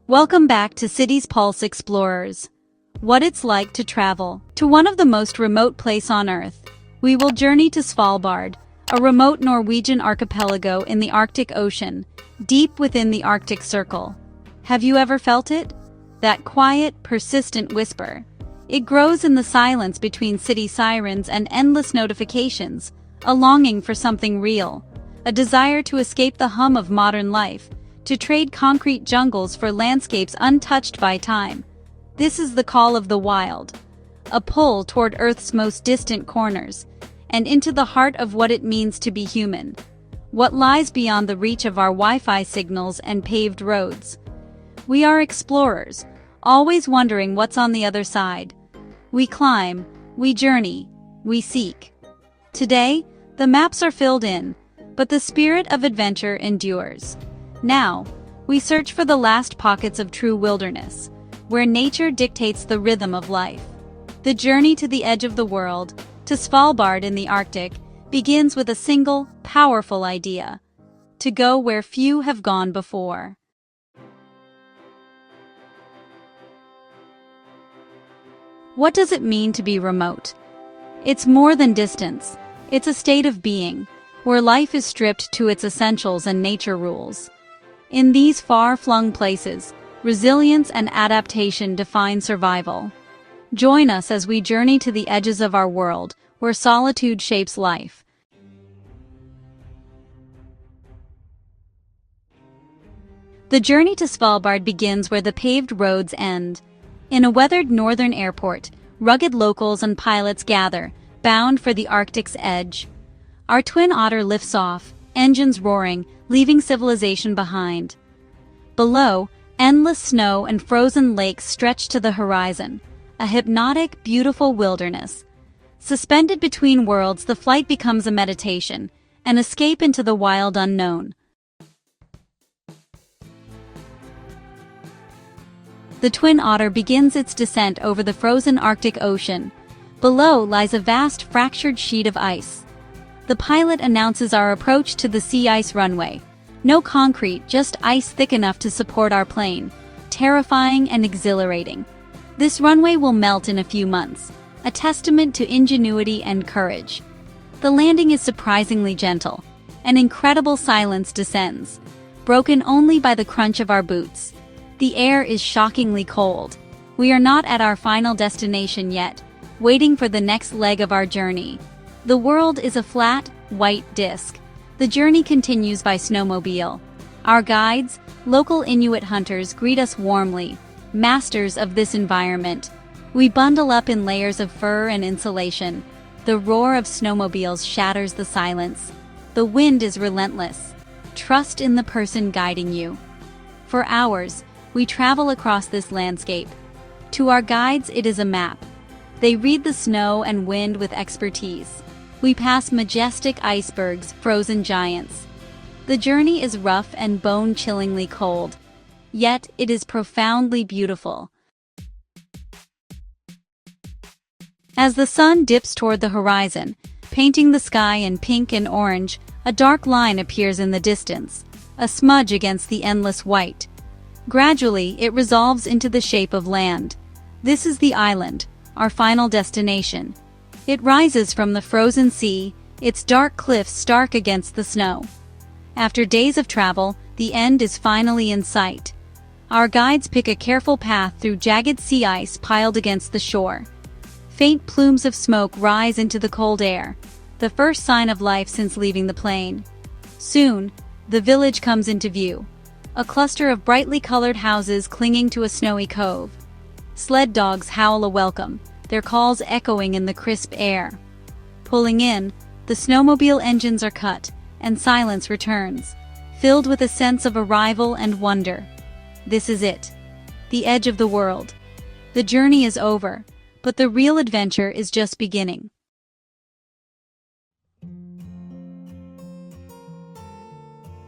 Welcome back to CitiesPulse Explorers. What it's like to travel to one of the most remote places on Earth. We will journey to Svalbard, a remote Norwegian archipelago in the Arctic Ocean, deep within the Arctic Circle. Have you ever felt it? That quiet, persistent whisper. It grows in the silence between city sirens and endless notifications, a longing for something real, a desire to escape the hum of modern life, to trade concrete jungles for landscapes untouched by time. This is the call of the wild, a pull toward Earth's most distant corners, and into the heart of what it means to be human. What lies beyond the reach of our Wi-Fi signals and paved roads. We are explorers, always wondering what's on the other side. We climb, we journey, we seek. Today, the maps are filled in, but the spirit of adventure endures. Now, we search for the last pockets of true wilderness, where nature dictates the rhythm of life. The journey to the edge of the world, to Svalbard in the Arctic, begins with a single, powerful idea: to go where few have gone before. What does it mean to be remote? It's more than distance. It's a state of being, where life is stripped to its essentials and nature rules. In these far-flung places, resilience and adaptation define survival. Join us as we journey to the edges of our world, where solitude shapes life. The journey to Svalbard begins where the paved roads end. In a weathered northern airport, rugged locals and pilots gather, bound for the Arctic's edge. Our twin otter lifts off, engines roaring, leaving civilization behind. Below, endless snow and frozen lakes stretch to the horizon, a hypnotic, beautiful wilderness. Suspended between worlds, the flight becomes a meditation, an escape into the wild unknown. The twin otter begins its descent over the frozen Arctic Ocean. Below lies a vast fractured sheet of ice. The pilot announces our approach to the sea ice runway. No concrete, just ice thick enough to support our plane. Terrifying and exhilarating. This runway will melt in a few months, a testament to ingenuity and courage. The landing is surprisingly gentle. An incredible silence descends, broken only by the crunch of our boots. The air is shockingly cold. We are not at our final destination yet, waiting for the next leg of our journey. The world is a flat, white disk. The journey continues by snowmobile. Our guides, local Inuit hunters, greet us warmly, masters of this environment. We bundle up in layers of fur and insulation. The roar of snowmobiles shatters the silence. The wind is relentless. Trust in the person guiding you. For hours, we travel across this landscape. To our guides, it is a map. They read the snow and wind with expertise. We pass majestic icebergs, frozen giants. The journey is rough and bone-chillingly cold, yet it is profoundly beautiful. As the sun dips toward the horizon, painting the sky in pink and orange, a dark line appears in the distance, a smudge against the endless white. Gradually, it resolves into the shape of land. This is the island, our final destination. It rises from the frozen sea, its dark cliffs stark against the snow. After days of travel, the end is finally in sight. Our guides pick a careful path through jagged sea ice piled against the shore. Faint plumes of smoke rise into the cold air, the first sign of life since leaving the plain. Soon, the village comes into view, a cluster of brightly colored houses clinging to a snowy cove. Sled dogs howl a welcome, their calls echoing in the crisp air. Pulling in, the snowmobile engines are cut, and silence returns, filled with a sense of arrival and wonder. This is it, the edge of the world. The journey is over, but the real adventure is just beginning.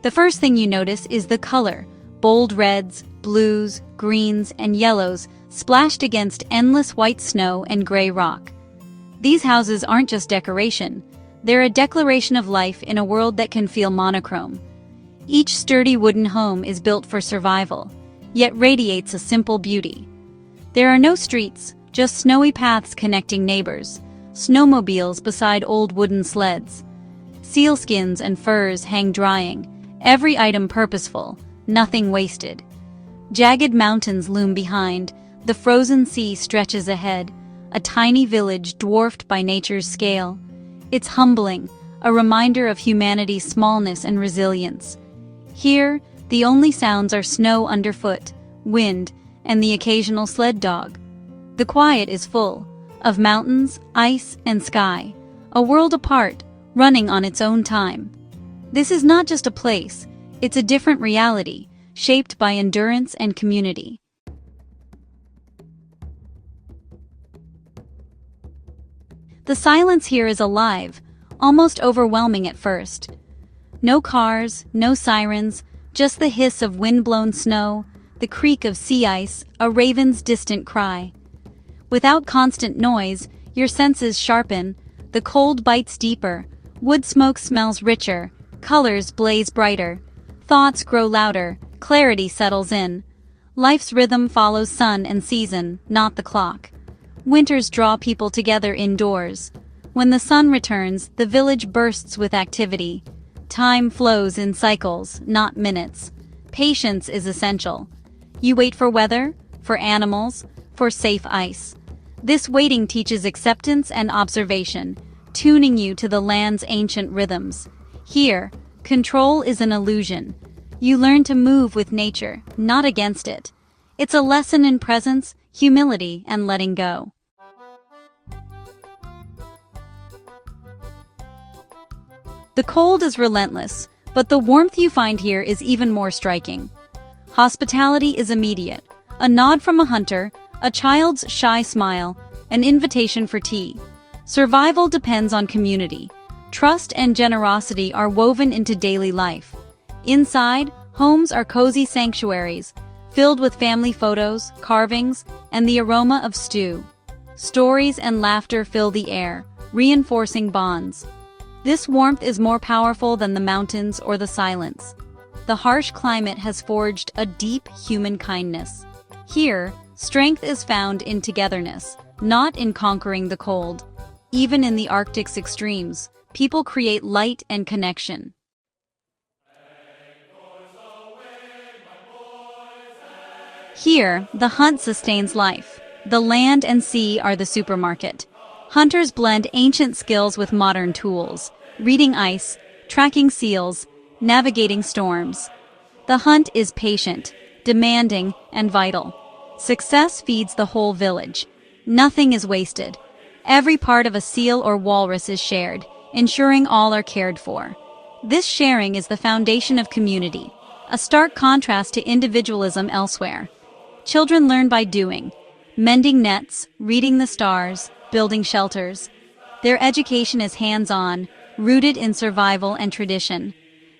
The first thing you notice is the color: bold reds, blues, greens, and yellows splashed against endless white snow and gray rock. These houses aren't just decoration, they're a declaration of life in a world that can feel monochrome. Each sturdy wooden home is built for survival, yet radiates a simple beauty. There are no streets, just snowy paths connecting neighbors, snowmobiles beside old wooden sleds. Sealskins and furs hang drying, every item purposeful, nothing wasted. Jagged mountains loom behind, the frozen sea stretches ahead, a tiny village dwarfed by nature's scale. It's humbling, a reminder of humanity's smallness and resilience. Here, the only sounds are snow underfoot, wind, and the occasional sled dog. The quiet is full of mountains, ice, and sky, a world apart, running on its own time. This is not just a place, it's a different reality, shaped by endurance and community. The silence here is alive, almost overwhelming at first. No cars, no sirens, just the hiss of wind-blown snow, the creak of sea ice, a raven's distant cry. Without constant noise, your senses sharpen, the cold bites deeper, wood smoke smells richer, colors blaze brighter, thoughts grow louder, clarity settles in. Life's rhythm follows sun and season, not the clock. Winters draw people together indoors. When the sun returns, the village bursts with activity. Time flows in cycles, not minutes. Patience is essential. You wait for weather, for animals, for safe ice. This waiting teaches acceptance and observation, tuning you to the land's ancient rhythms. Here, control is an illusion. You learn to move with nature, not against it. It's a lesson in presence, humility, and letting go. The cold is relentless, but the warmth you find here is even more striking. Hospitality is immediate. A nod from a hunter, a child's shy smile, an invitation for tea. Survival depends on community. Trust and generosity are woven into daily life. Inside, homes are cozy sanctuaries, filled with family photos, carvings, and the aroma of stew. Stories and laughter fill the air, reinforcing bonds. This warmth is more powerful than the mountains or the silence. The harsh climate has forged a deep human kindness. Here, strength is found in togetherness, not in conquering the cold. Even in the Arctic's extremes, people create light and connection. Here, the hunt sustains life. The land and sea are the supermarket. Hunters blend ancient skills with modern tools, reading ice, tracking seals, navigating storms. The hunt is patient, demanding, and vital. Success feeds the whole village. Nothing is wasted. Every part of a seal or walrus is shared, ensuring all are cared for. This sharing is the foundation of community, a stark contrast to individualism elsewhere. Children learn by doing, mending nets, reading the stars, building shelters. Their education is hands-on, rooted in survival and tradition.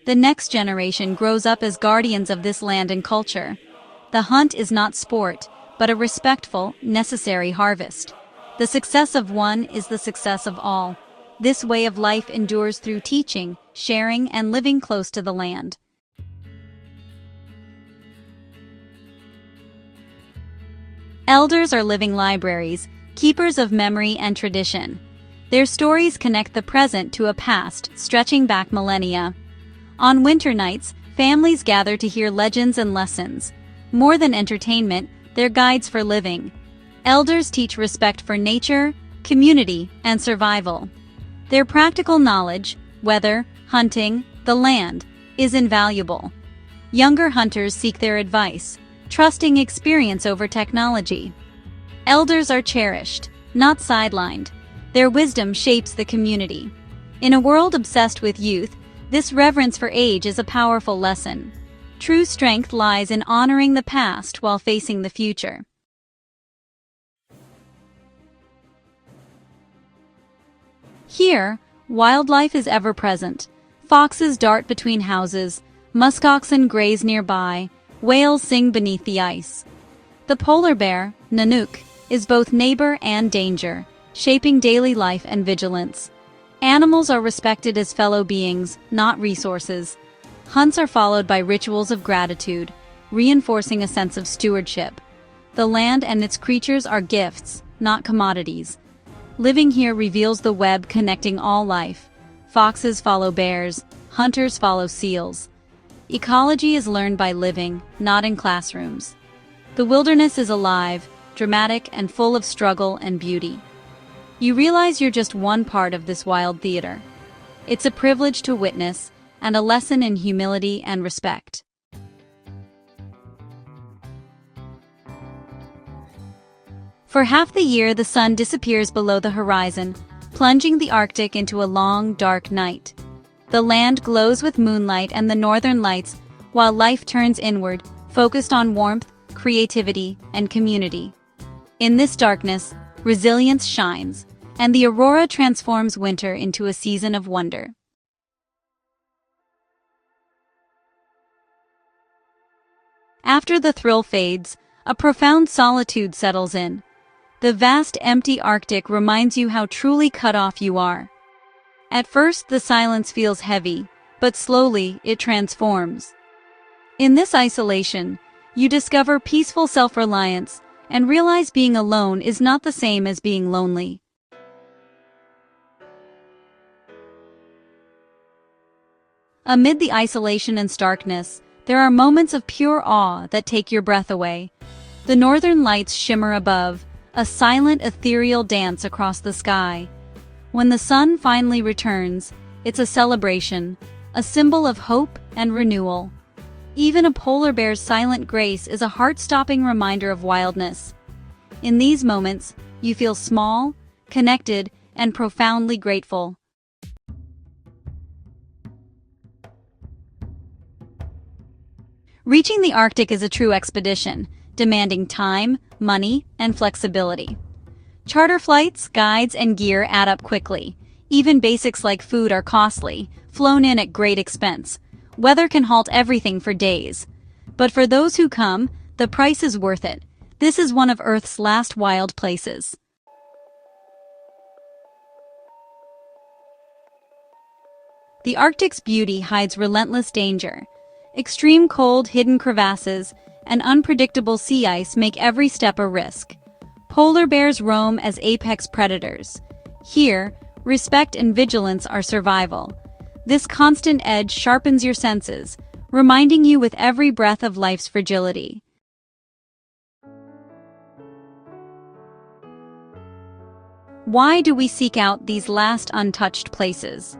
The next generation grows up as guardians of this land and culture. The hunt is not sport, but a respectful, necessary harvest. The success of one is the success of all. This way of life endures through teaching, sharing, and living close to the land. Elders are living libraries, keepers of memory and tradition. Their stories connect the present to a past stretching back millennia. On winter nights, families gather to hear legends and lessons. More than entertainment, they're guides for living. Elders teach respect for nature, community, and survival. Their practical knowledge, weather, hunting, the land, is invaluable. Younger hunters seek their advice, trusting experience over technology. Elders are cherished, not sidelined. Their wisdom shapes the community. In a world obsessed with youth, this reverence for age is a powerful lesson. True strength lies in honoring the past while facing the future. Here, wildlife is ever present. Foxes dart between houses, muskoxen graze nearby, whales sing beneath the ice. The polar bear, Nanook, is both neighbor and danger, shaping daily life and vigilance. Animals are respected as fellow beings, not resources. Hunts are followed by rituals of gratitude, reinforcing a sense of stewardship. The land and its creatures are gifts, not commodities. Living here reveals the web connecting all life. Foxes follow bears, hunters follow seals. Ecology is learned by living, not in classrooms. The wilderness is alive, dramatic, and full of struggle and beauty. You realize you're just one part of this wild theater. It's a privilege to witness, and a lesson in humility and respect. For half the year, the sun disappears below the horizon, plunging the Arctic into a long, dark night. The land glows with moonlight and the northern lights, while life turns inward, focused on warmth, creativity, and community. In this darkness, resilience shines, and the aurora transforms winter into a season of wonder. After the thrill fades, a profound solitude settles in. The vast, empty Arctic reminds you how truly cut off you are. At first, the silence feels heavy, but slowly it transforms. In this isolation, you discover peaceful self-reliance and realize being alone is not the same as being lonely. Amid the isolation and starkness, there are moments of pure awe that take your breath away. The northern lights shimmer above, a silent, ethereal dance across the sky. When the sun finally returns, it's a celebration, a symbol of hope and renewal. Even a polar bear's silent grace is a heart-stopping reminder of wildness. In these moments, you feel small, connected, and profoundly grateful. Reaching the Arctic is a true expedition, demanding time, money, and flexibility. Charter flights, guides, and gear add up quickly. Even basics like food are costly, flown in at great expense. Weather can halt everything for days. But for those who come, the price is worth it. This is one of Earth's last wild places. The Arctic's beauty hides relentless danger. Extreme cold, hidden crevasses, and unpredictable sea ice make every step a risk. Polar bears roam as apex predators. Here, respect and vigilance are survival. This constant edge sharpens your senses, reminding you with every breath of life's fragility. Why do we seek out these last untouched places?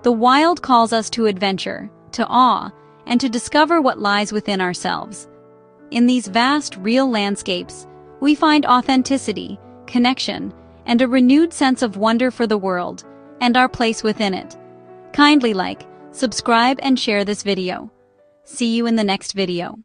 The wild calls us to adventure, to awe, and to discover what lies within ourselves. In these vast, real landscapes, we find authenticity, connection, and a renewed sense of wonder for the world and our place within it. Kindly like, subscribe, and share this video. See you in the next video.